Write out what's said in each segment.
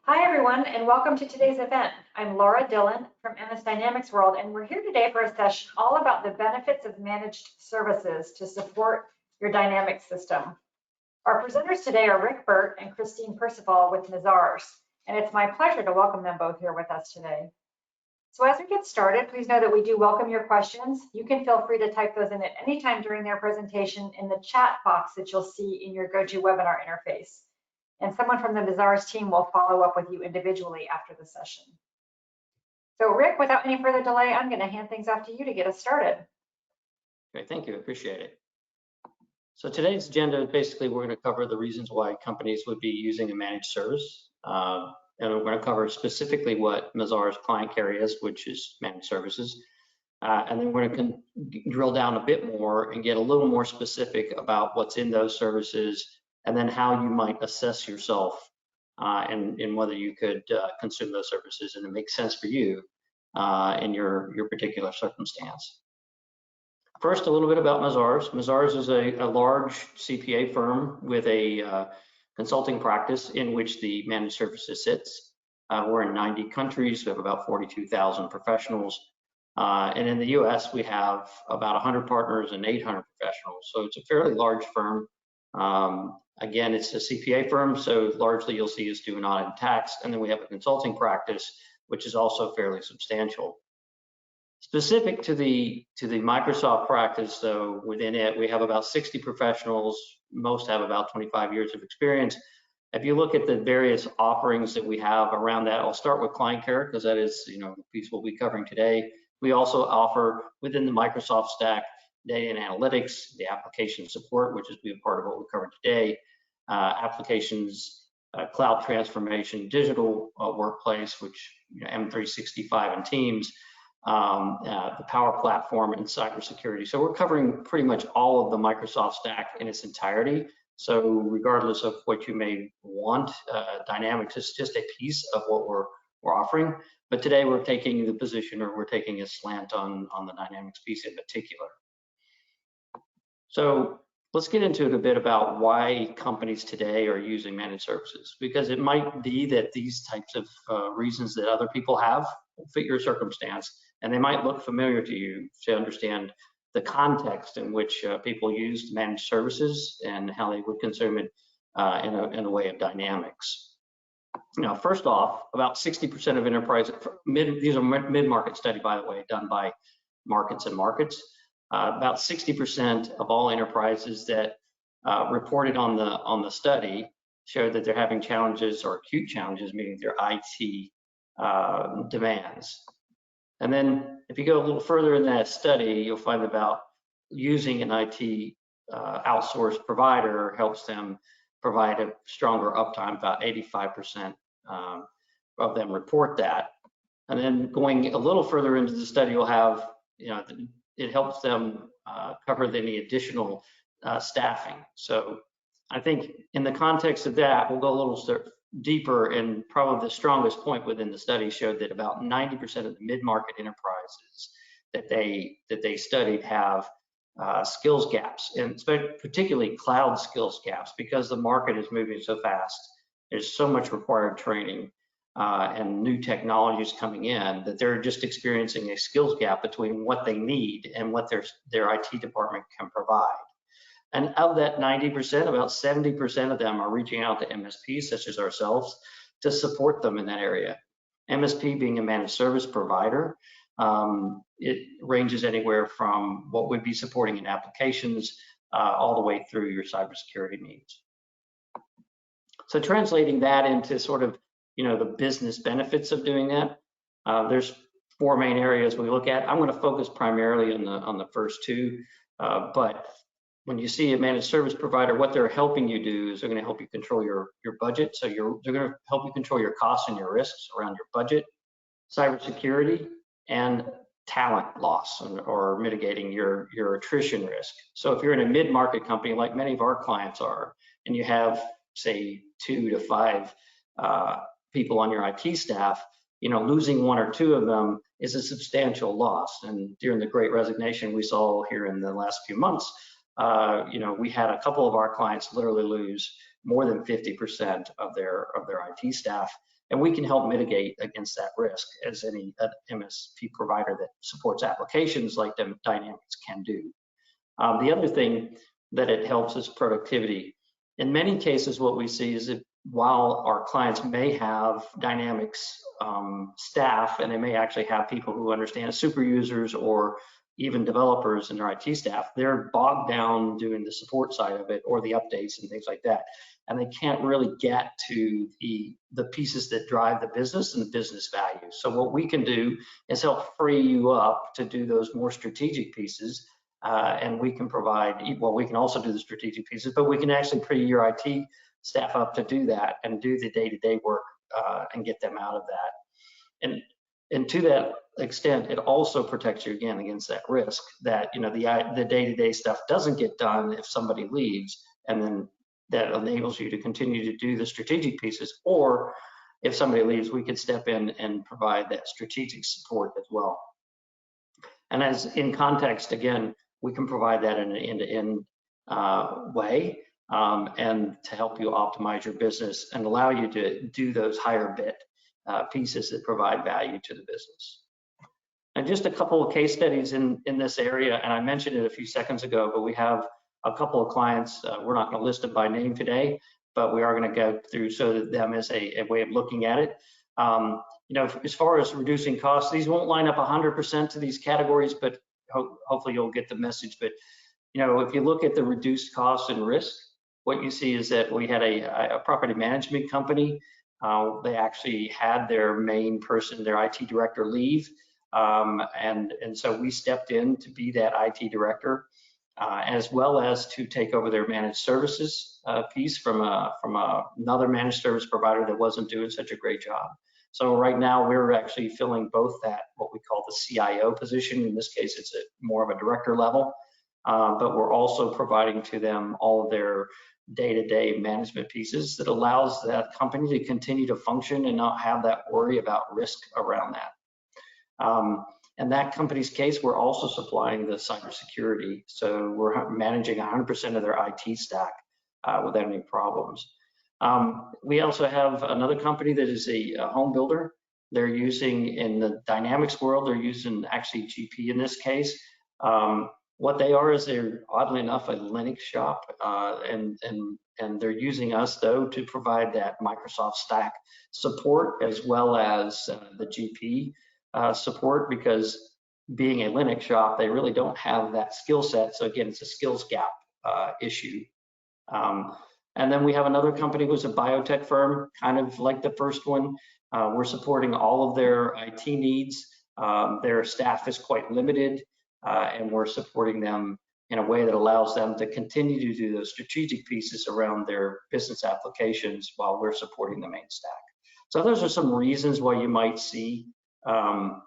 Hi, everyone, and welcome to today's event. I'm Laura Dillon from MS Dynamics World, and we're here today for a session all about the benefits of managed services to support your Dynamics system. Our presenters today are Rick Burtt and Christine Percival with Azure, and it's my pleasure to welcome them both here with us today. So as we get started, please know that we do welcome your questions. You can feel free to type those in at any time during their presentation in the chat box that you'll see in your GoToWebinar interface. And someone from the Azure team will follow up with you individually after the session. So Rick, without any further delay, I'm going to hand things off to you to get us started. Okay, thank you, appreciate it. So today's agenda, basically we're going to cover the reasons why companies would be using a managed service. And we're going to cover specifically what Azure's client care is, which is managed services. And then we're going to drill down a bit more and get a little more specific about what's in those services, and then how you might assess yourself and whether you could consume those services and it makes sense for you in your particular circumstance. First, a little bit about Mazars. Mazars is a large CPA firm with a consulting practice in which the managed services sits. We're in 90 countries. We have about 42,000 professionals. And in the US, we have about 100 partners and 800 professionals. So it's a fairly large firm. Again, it's a CPA firm, so largely you'll see us do an audit and tax, and then we have a consulting practice, which is also fairly substantial. Specific to the Microsoft practice, though, within it, we have about 60 professionals. Most have about 25 years of experience. If you look at the various offerings that we have around that, I'll start with client care because that is, the piece we'll be covering today. We also offer within the Microsoft stack data and analytics, the application support, which is a part of what we covered today, applications, cloud transformation, digital workplace, which M365 and Teams, the Power Platform, and cybersecurity. So we're covering pretty much all of the Microsoft stack in its entirety. So regardless of what you may want, Dynamics is just a piece of what we're offering. But today we're taking the position, or we're taking a slant on the Dynamics piece in particular. So let's get into it a bit about why companies today are using managed services, because it might be that these types of reasons that other people have will fit your circumstance, and they might look familiar to you to understand the context in which people use managed services and how they would consume it in a way of Dynamics. Now, first off, about 60% of enterprise, these are mid-market study, by the way, done by Markets and Markets. About 60% of all enterprises that reported on the study showed that they're having challenges or acute challenges meeting their IT demands. And then if you go a little further in that study, you'll find about using an IT outsourced provider helps them provide a stronger uptime. About 85% of them report that. And then going a little further into the study, you'll have, it helps them cover any additional staffing. So I think in the context of that, we'll go a little deeper, and probably the strongest point within the study showed that about 90% of the mid-market enterprises that they studied have skills gaps, and particularly cloud skills gaps, because the market is moving so fast. There's so much required training and new technologies coming in that they're just experiencing a skills gap between what they need and what their IT department can provide. And of that 90%, about 70% of them are reaching out to MSPs such as ourselves to support them in that area. MSP being a managed service provider, it ranges anywhere from what would be supporting in applications all the way through your cybersecurity needs. So translating that into sort of the business benefits of doing that, there's four main areas we look at. I'm going to focus primarily on the first two, but when you see a managed service provider, what they're helping you do is they're going to help you control your budget. So they're going to help you control your costs and your risks around your budget, cybersecurity, and talent loss, or mitigating your attrition risk. So if you're in a mid-market company, like many of our clients are, and you have, say, 2 to 5 people on your IT staff, losing 1 or 2 of them is a substantial loss. And during the Great Resignation we saw here in the last few months, we had a couple of our clients literally lose more than 50% of their IT staff And we can help mitigate against that risk as any MSP provider that supports applications like Dynamics can do. The other thing that it helps is productivity. In many cases, what we see is that while our clients may have Dynamics staff, and they may actually have people who understand super users or even developers in their IT staff, they're bogged down doing the support side of it or the updates and things like that. And they can't really get to the pieces that drive the business and the business value. So what we can do is help free you up to do those more strategic pieces. And we can provide, well, we can also do the strategic pieces, but we can actually free your IT staff up to do that and do the day-to-day work and get them out of that. And to that extent, it also protects you again against that risk that, you know, the day-to-day stuff doesn't get done if somebody leaves, and then that enables you to continue to do the strategic pieces. Or if somebody leaves, we could step in and provide that strategic support as well. And as in context, again, we can provide that in an end-to-end way and to help you optimize your business and allow you to do those higher bit pieces that provide value to the business. And just a couple of case studies in this area, and I mentioned it a few seconds ago, but we have a couple of clients. We're not going to list them by name today, but we are going to go through so that them as a way of looking at it. You know, as far as reducing costs, these won't line up 100% to these categories, but hopefully you'll get the message. But, you know, if you look at the reduced costs and risk, what you see is that we had a property management company. They actually had their main person, their IT director, leave. And so we stepped in to be that IT director, as well as to take over their managed services piece from another managed service provider that wasn't doing such a great job. So right now we're actually filling both that, what we call the CIO position. In this case, it's more of a director level, but we're also providing to them all of their day-to-day management pieces that allows that company to continue to function and not have that worry about risk around that. In that company's case, we're also supplying the cybersecurity. So we're managing 100% of their IT stack without any problems. We also have another company that is a home builder. They're using, in the Dynamics world, they're using actually GP in this case. What they are is they're, oddly enough, a Linux shop, and they're using us, though, to provide that Microsoft stack support as well as the GP support, because being a Linux shop, they really don't have that skill set. So again, it's a skills gap issue. And then we have another company who's a biotech firm, kind of like the first one. We're supporting all of their IT needs. Their staff is quite limited, and we're supporting them in a way that allows them to continue to do those strategic pieces around their business applications while we're supporting the main stack. So those are some reasons why you might see a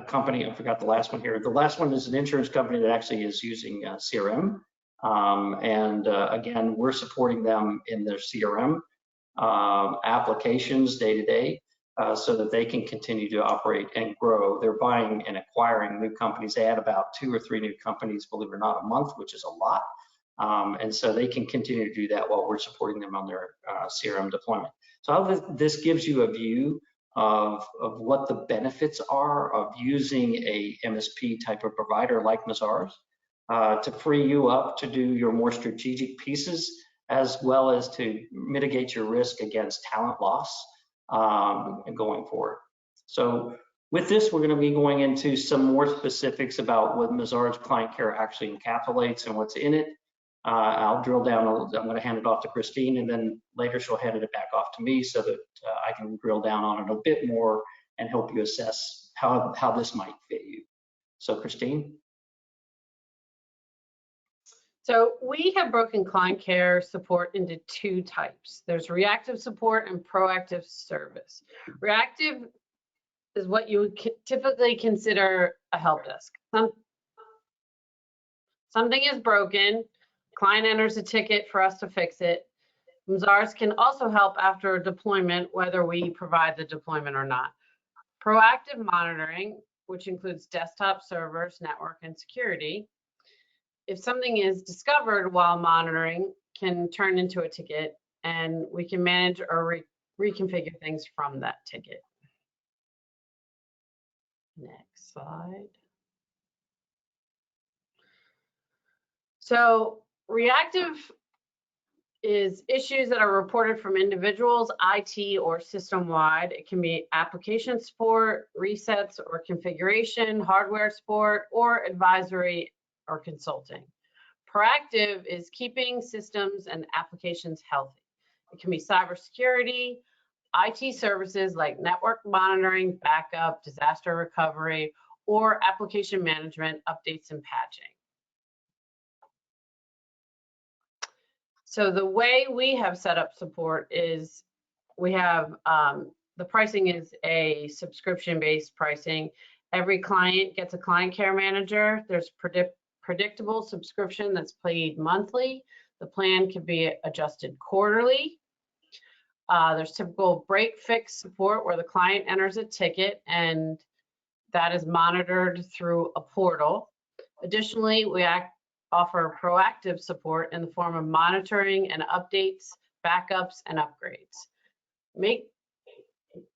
company. I forgot the last one here. The last one is an insurance company that actually is using CRM. Again, we're supporting them in their CRM applications day to day, so that they can continue to operate and grow. They're buying and acquiring new companies. They add about 2 or 3 new companies, believe it or not, a month, which is a lot. And so they can continue to do that while we're supporting them on their CRM deployment. So this gives you a view of what the benefits are of using a MSP type of provider like Mazars to free you up to do your more strategic pieces, as well as to mitigate your risk against talent loss going forward. So with this, we're going to be going into some more specifics about what Mazars Client Care actually encapsulates and what's in it. I'll drill down a little. I'm going to hand it off to Christine, and then later she'll hand it back off to me so that I can drill down on it a bit more and help you assess how this might fit you. So Christine? So we have broken client care support into 2 types. There's reactive support and proactive service. Reactive is what you would typically consider a help desk. Something is broken, client enters a ticket for us to fix it. Mazars can also help after a deployment, whether we provide the deployment or not. Proactive monitoring, which includes desktop, servers, network, and security. If something is discovered while monitoring, can turn into a ticket, and we can manage or reconfigure things from that ticket. Next slide. So reactive is issues that are reported from individuals, IT, or system-wide. It can be application support, resets or configuration, hardware support, or advisory or consulting. Proactive is keeping systems and applications healthy. It can be cybersecurity, IT services like network monitoring, backup, disaster recovery, or application management, updates and patching. So the way we have set up support is we have the pricing is a subscription-based pricing. Every client gets a client care manager. There's predictable subscription that's paid monthly. The plan can be adjusted quarterly. There's typical break fix support where the client enters a ticket and that is monitored through a portal. Additionally, we offer proactive support in the form of monitoring and updates, backups, and upgrades.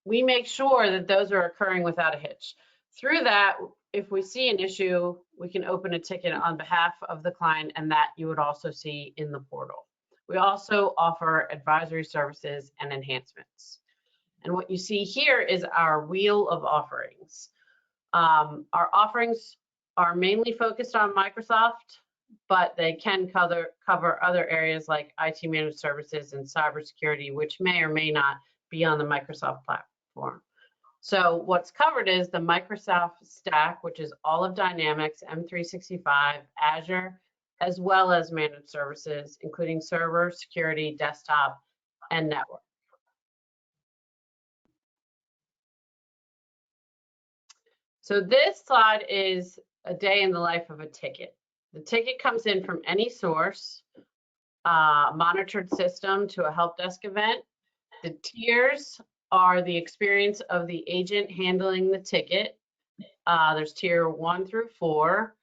We make sure that those are occurring without a hitch. Through that, if we see an issue, we can open a ticket on behalf of the client, and that you would also see in the portal. We also offer advisory services and enhancements. And what you see here is our wheel of offerings. Our offerings are mainly focused on Microsoft, but they can cover other areas like IT managed services and cybersecurity, which may or may not be on the Microsoft platform. So what's covered is the Microsoft stack, which is all of Dynamics, M365, Azure, as well as managed services, including server, security, desktop, and network. So this slide is a day in the life of a ticket. The ticket comes in from any source, monitored system to a help desk event. The tiers are the experience of the agent handling the ticket. There's tier 1 through 4,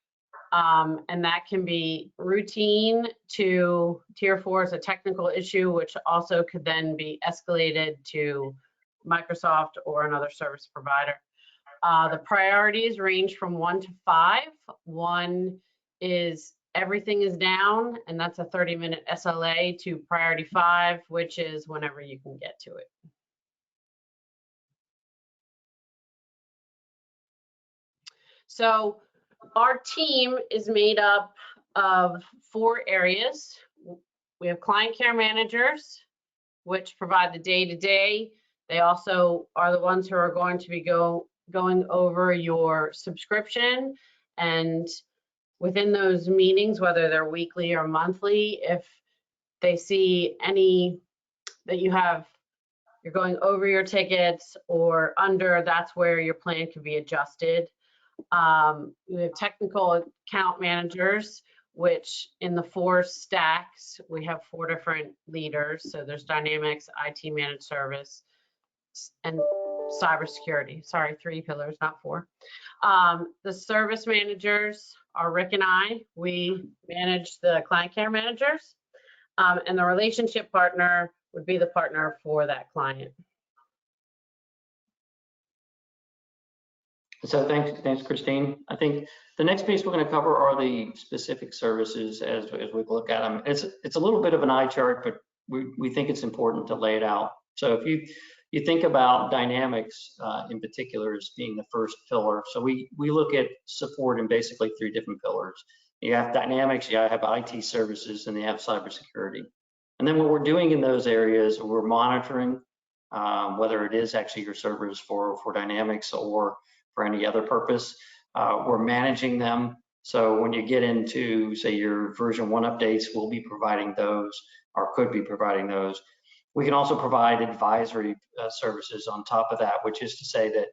and that can be routine to tier 4 is a technical issue, which also could then be escalated to Microsoft or another service provider. The priorities range from 1 to 5. 1 is everything is down, and that's a 30-minute SLA, to priority 5, which is whenever you can get to it. So our team is made up of 4 areas. We have client care managers, which provide the day-to-day. They also are the ones who are going to be going over your subscription, and within those meetings, whether they're weekly or monthly, if they see any that you're going over your tickets or under, that's where your plan can be adjusted. We have technical account managers, which in the 4 stacks, we have 4 different leaders. So there's Dynamics, IT managed service, and cybersecurity. Sorry, 3 pillars, not 4. The service managers are Rick and I. We manage the client care managers, and the relationship partner would be the partner for that client. So thanks, Christine. I think the next piece we're going to cover are the specific services as we look at them. It's a little bit of an eye chart, but we think it's important to lay it out. So if you think about Dynamics in particular as being the first pillar. So we look at support in basically 3 different pillars. You have Dynamics, you have IT services, and you have cybersecurity. And then what we're doing in those areas, we're monitoring whether it is actually your servers for Dynamics or for any other purpose. We're managing them. So when you get into, say, your version 1 updates, we'll be providing those or could be providing those. We can also provide advisory services on top of that, which is to say that,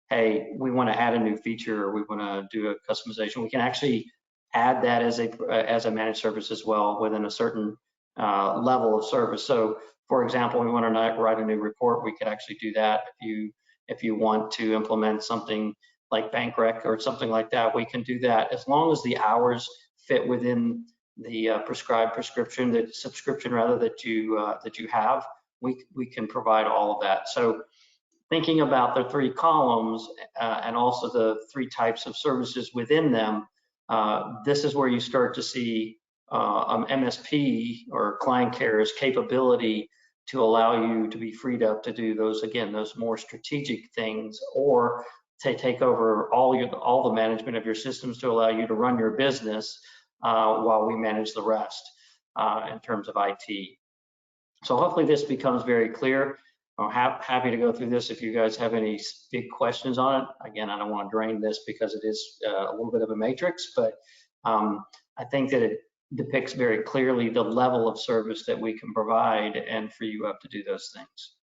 hey, we want to add a new feature or we want to do a customization. We can actually add that as a managed service as well within a certain level of service. So, for example, we want to write a new report, we could actually do that. If you want to implement something like bank rec or something like that, we can do that as long as the hours fit within the prescribed subscription rather that you have. we can provide all of that. So thinking about the 3 columns and also the 3 types of services within them, this is where you start to see MSP or client care's capability to allow you to be freed up to do those, again, those more strategic things, or to take over all the management of your systems to allow you to run your business while we manage the rest in terms of IT. So hopefully this becomes very clear. I'm happy to go through this if you guys have any big questions on it. Again, I don't want to drain this because it is a little bit of a matrix, but I think that it depicts very clearly the level of service that we can provide and free you up to do those things.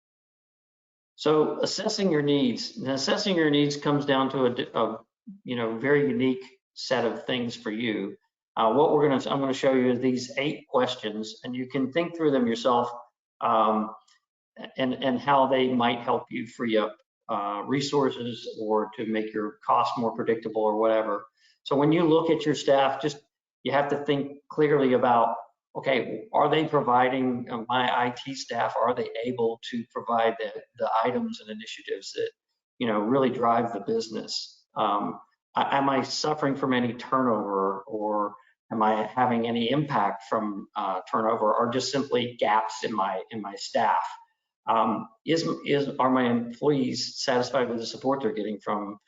So assessing your needs. And assessing your needs comes down to a very unique set of things for you. I'm going to show you these 8 questions, and you can think through them yourself and how they might help you free up resources or to make your costs more predictable or whatever. So when you look at your staff, you have to think clearly about, okay, are they providing, my IT staff, are they able to provide the items and initiatives that, really drive the business? Am I suffering from any turnover, or am I having any impact from turnover, or just simply gaps in my staff? Are my employees satisfied with the support they're getting from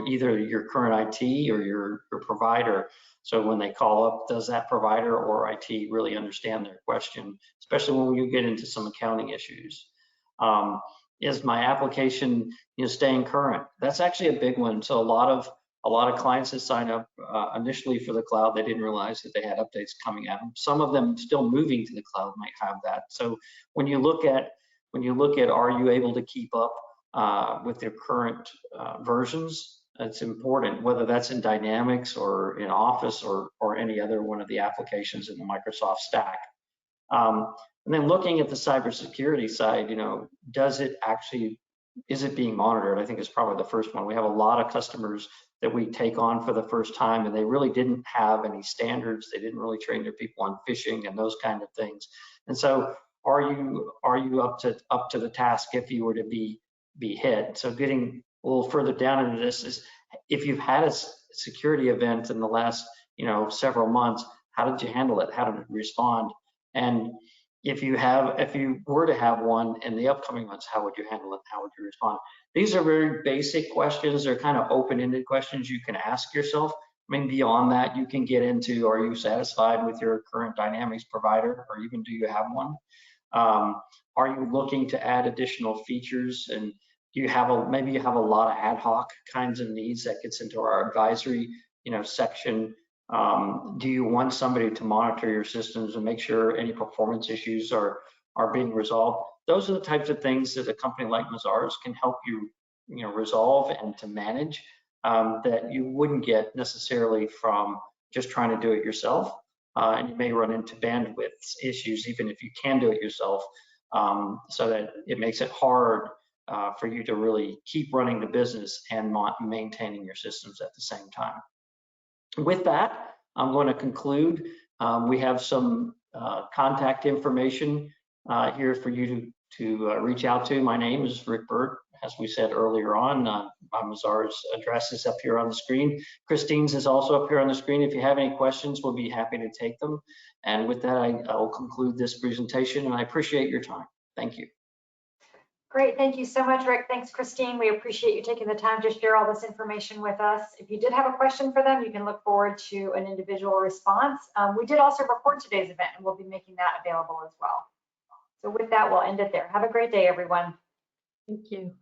either your current IT or your provider? So when they call up, does that provider or IT really understand their question, especially when you get into some accounting issues? Is my application staying current? That's actually a big one. So a lot of clients that sign up initially for the cloud, they didn't realize that they had updates coming at them. Some of them still moving to the cloud might have that. So when you look at are you able to keep up with their current versions, it's important, whether that's in Dynamics or in Office or any other one of the applications in the Microsoft stack. And then looking at the cybersecurity side, is it being monitored? I think is probably the first one. We have a lot of customers that we take on for the first time, and they really didn't have any standards. They didn't really train their people on phishing and those kind of things. And so are you up to the task if you were to be hit? So getting a little further down into this is, if you've had a security event in the last several months, how did you handle it? How did you respond? And if you were to have one in the upcoming months, how would you handle it? How would you respond? These are very basic questions. They're kind of open-ended questions you can ask yourself. I mean, beyond that, you can get into, are you satisfied with your current Dynamics provider, or even do you have one? Are you looking to add additional features? And do you have maybe you have a lot of ad hoc kinds of needs that gets into our advisory, section. Do you want somebody to monitor your systems and make sure any performance issues are being resolved? Those are the types of things that a company like Mazars can help you, resolve and to manage that you wouldn't get necessarily from just trying to do it yourself. And you may run into bandwidth issues even if you can do it yourself, so that it makes it hard for you to really keep running the business and maintaining your systems at the same time. With that, I'm going to conclude. We have some contact information here for you to reach out to. My name is Rick Burtt. As we said earlier on, Mazars' address is up here on the screen. Christine's is also up here on the screen. If you have any questions, we'll be happy to take them. And with that, I will conclude this presentation, and I appreciate your time. Thank you. Great, thank you so much, Rick. Thanks, Christine. We appreciate you taking the time to share all this information with us. If you did have a question for them, you can look forward to an individual response. We did also record today's event, and we'll be making that available as well. So with that, we'll end it there. Have a great day, everyone. Thank you.